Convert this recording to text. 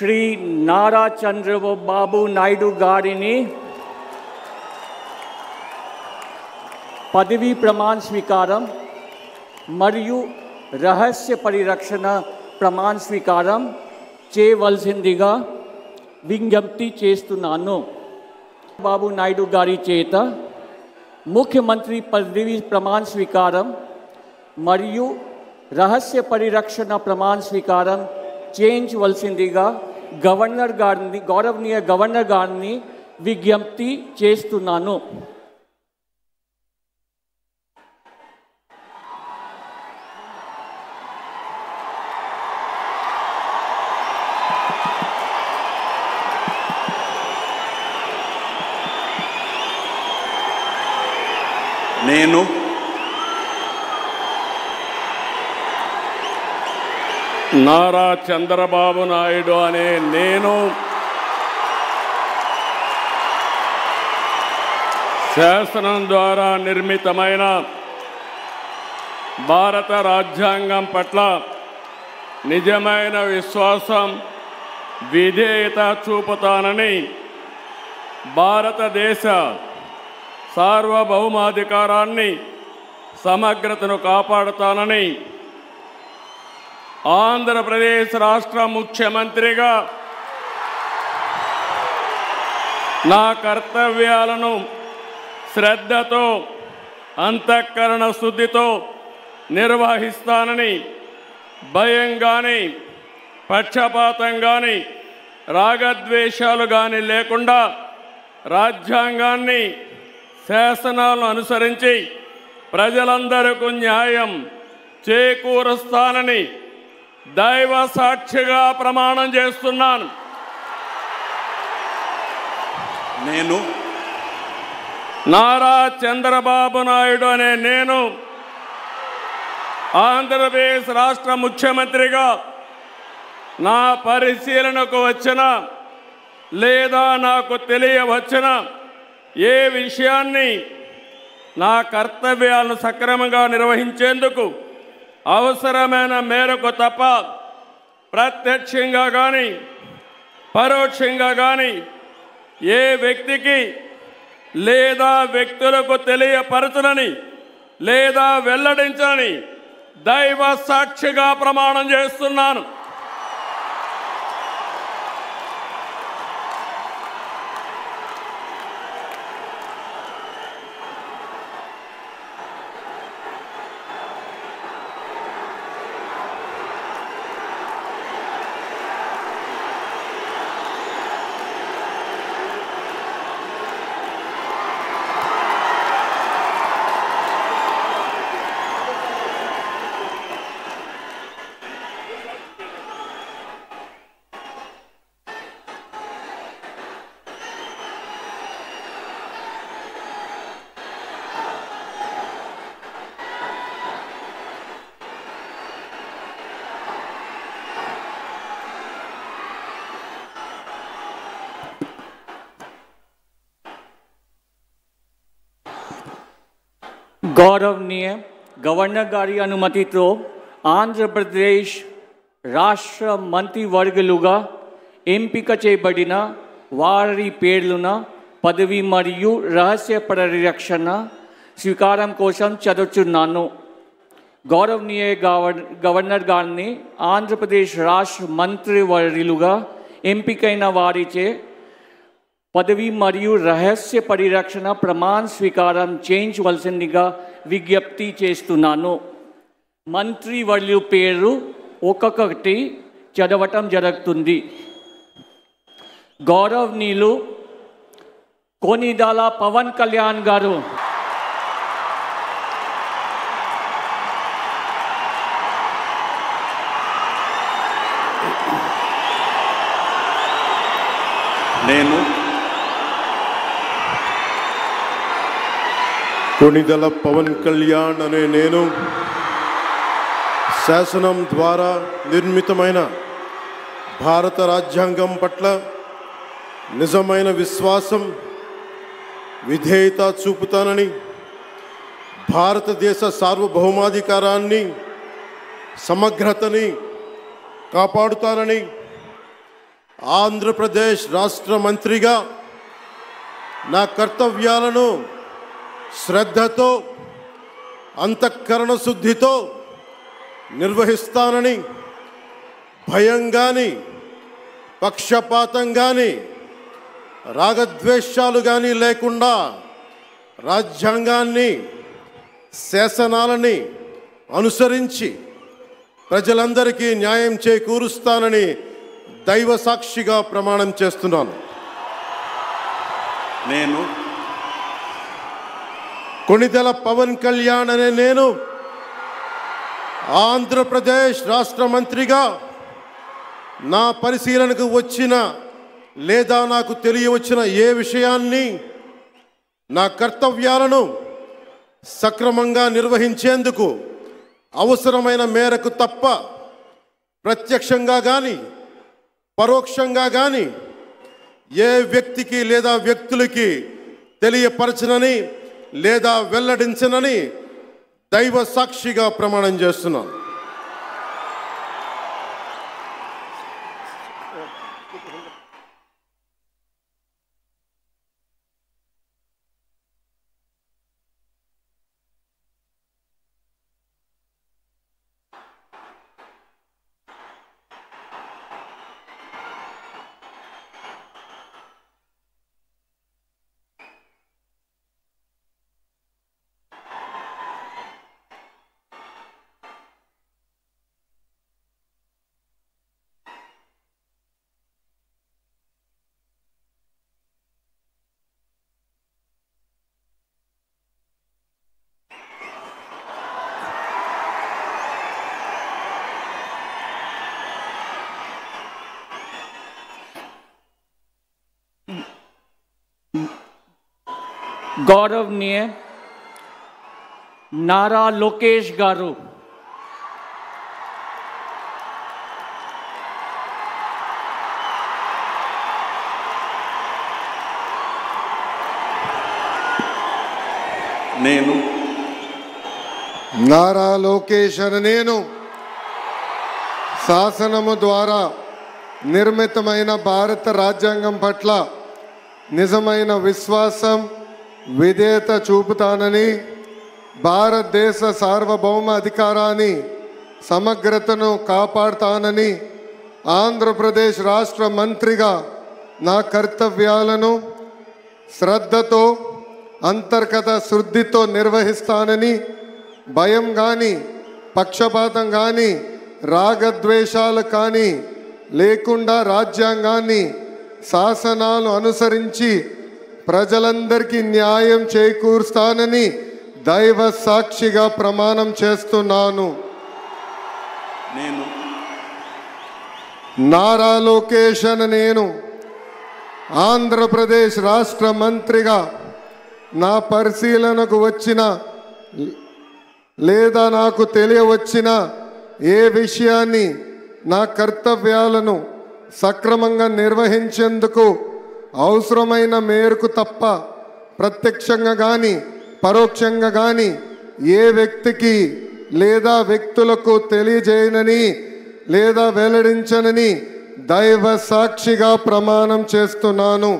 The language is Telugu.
శ్రీ నారా చంద్రబాబు నాయుడు గారిని పదవీ ప్రమాణ స్వీకారం మరియు రహస్య పరిరక్షణ ప్రమాణ స్వీకారం చేయవలసిందిగా విజ్ఞప్తి చేస్తున్నాను. బాబు నాయుడు గారి చేత ముఖ్యమంత్రి పదవీ ప్రమాణ స్వీకారం మరియు రహస్య పరిరక్షణ ప్రమాణ స్వీకారం చేయించవలసిందిగా గౌరవనీయ గవర్నర్ గారిని విజ్ఞప్తి చేస్తున్నాను. నేను నారా చంద్రబాబు నాయుడు అనే నేను శాసనం ద్వారా నిర్మితమైన భారత రాజ్యాంగం పట్ల నిజమైన విశ్వాసం, విధేయత చూపుతానని, భారతదేశ సార్వభౌమాధికారాన్ని సమగ్రతను కాపాడుతానని, ఆంధ్రప్రదేశ్ రాష్ట్ర ముఖ్యమంత్రిగా నా కర్తవ్యాలను శ్రద్ధతో, అంతఃకరణ శుద్ధితో నిర్వహిస్తానని, భయం కానీ, పక్షపాతం కానీ, రాగద్వేషాలు కానీ లేకుండా రాజ్యాంగాన్ని, శాసనాలను అనుసరించి ప్రజలందరికీ న్యాయం చేకూరుస్తానని దైవ సాక్షిగా ప్రమాణం చేస్తున్నాను. నేను నారా చంద్రబాబు నాయుడు అనే నేను ఆంధ్రప్రదేశ్ రాష్ట్ర ముఖ్యమంత్రిగా నా పరిశీలనకు వచ్చిన లేదా నాకు తెలియవచ్చిన ఏ విషయాన్ని నా కర్తవ్యాలను సక్రమంగా నిర్వహించేందుకు అవసరమైన మేరకు తప్ప ప్రత్యక్షంగా కానీ పరోక్షంగా కానీ ఏ వ్యక్తికి లేదా వ్యక్తులకు తెలియపరచనని లేదా వెల్లడించని దైవ సాక్షిగా ప్రమాణం చేస్తున్నాను. గౌరవనీయ గవర్నర్ గారి అనుమతితో ఆంధ్రప్రదేశ్ రాష్ట్ర మంత్రివర్గులుగా ఎంపిక చేయబడిన వారి పేర్లున పదవి మరియు రహస్య పరిరక్షణ స్వీకారం కోసం చదువుతున్నాను. గౌరవనీయ గవర్నర్ గారిని ఆంధ్రప్రదేశ్ రాష్ట్ర మంత్రివర్యులుగా ఎంపికైన వారిచే పదవి మరియు రహస్య పరిరక్షణ ప్రమాణ స్వీకారం చేయించవలసిందిగా విజ్ఞప్తి చేస్తున్నాను. మంత్రివర్యుల పేరు ఒక్కొక్కటి చదవటం జరుగుతుంది. గౌరవనీయులు కొనిదెల పవన్ కళ్యాణ్ గారు, నేను కొనిదెల పవన్ కళ్యాణ్ అనే నేను శాసనం ద్వారా నిర్మితమైన భారత రాజ్యాంగం పట్ల నిజమైన విశ్వాసం, విధేయత చూపుతానని, భారతదేశ సార్వభౌమాధికారాన్ని, సమగ్రతని కాపాడుతానని, ఆంధ్రప్రదేశ్ రాష్ట్ర మంత్రిగా నా కర్తవ్యాలను శ్రద్ధతో అంతఃకరణ శుద్ధితో నిర్వహిస్తానని భయం కానీ పక్షపాతం కానీ రాగద్వేషాలు కానీ లేకుండా రాజ్యాంగాన్ని శాసనాలని అనుసరించి ప్రజలందరికీ న్యాయం చేకూరుస్తానని దైవ సాక్షిగా ప్రమాణం చేస్తున్నాను. నేను కొణిదెల పవన్ కళ్యాణ్ అనే నేను ఆంధ్రప్రదేశ్ రాష్ట్ర మంత్రిగా నా పరిశీలనకు వచ్చిన లేదా నాకు తెలియవచ్చిన ఏ విషయాన్ని నా కర్తవ్యాలను సక్రమంగా నిర్వహించేందుకు అవసరమైన మేరకు తప్ప ప్రత్యక్షంగా కానీ పరోక్షంగా కానీ ఏ వ్యక్తికి లేదా వ్యక్తులకి తెలియపరచనని లేదా వెల్లడించనని దైవ సాక్షిగా ప్రమాణం చేస్తున్నాను. गौरवनीय नारा लोकेश गारू, నేను నారా లోకేష్ అనే నేను శాసనము ద్వారా నిర్మితమైన భారత రాజ్యాంగం పట్ల నిజమైన విశ్వాసం విధేయత చూపుతానని, భారతదేశ సార్వభౌమ అధికారాన్ని సమగ్రతను కాపాడుతానని, ఆంధ్రప్రదేశ్ రాష్ట్ర మంత్రిగా నా కర్తవ్యాలను శ్రద్ధతో అంతర్గత శుద్ధితో నిర్వహిస్తానని, భయం కానీ పక్షపాతం కానీ రాగద్వేషాలు కానీ లేకుండా రాజ్యాంగాన్ని శాసనాలు అనుసరించి ప్రజలందరికీ న్యాయం చేకూరుస్తానని దైవ సాక్షిగా ప్రమాణం చేస్తున్నాను. నేను నారా లోకేష్ అనే నేను ఆంధ్రప్రదేశ్ రాష్ట్ర మంత్రిగా నా పరిశీలనకు వచ్చిన లేదా నాకు తెలియవచ్చిన ఏ విషయాన్ని నా కర్తవ్యాలను సక్రమంగా నిర్వహించేందుకు అవసరమైన మేరకు తప్ప ప్రత్యక్షంగా కానీ పరోక్షంగా కానీ ఏ వ్యక్తికి లేదా వ్యక్తులకు తెలియజేయనని లేదా వెల్లడించనని దైవ సాక్షిగా ప్రమాణం చేస్తున్నాను.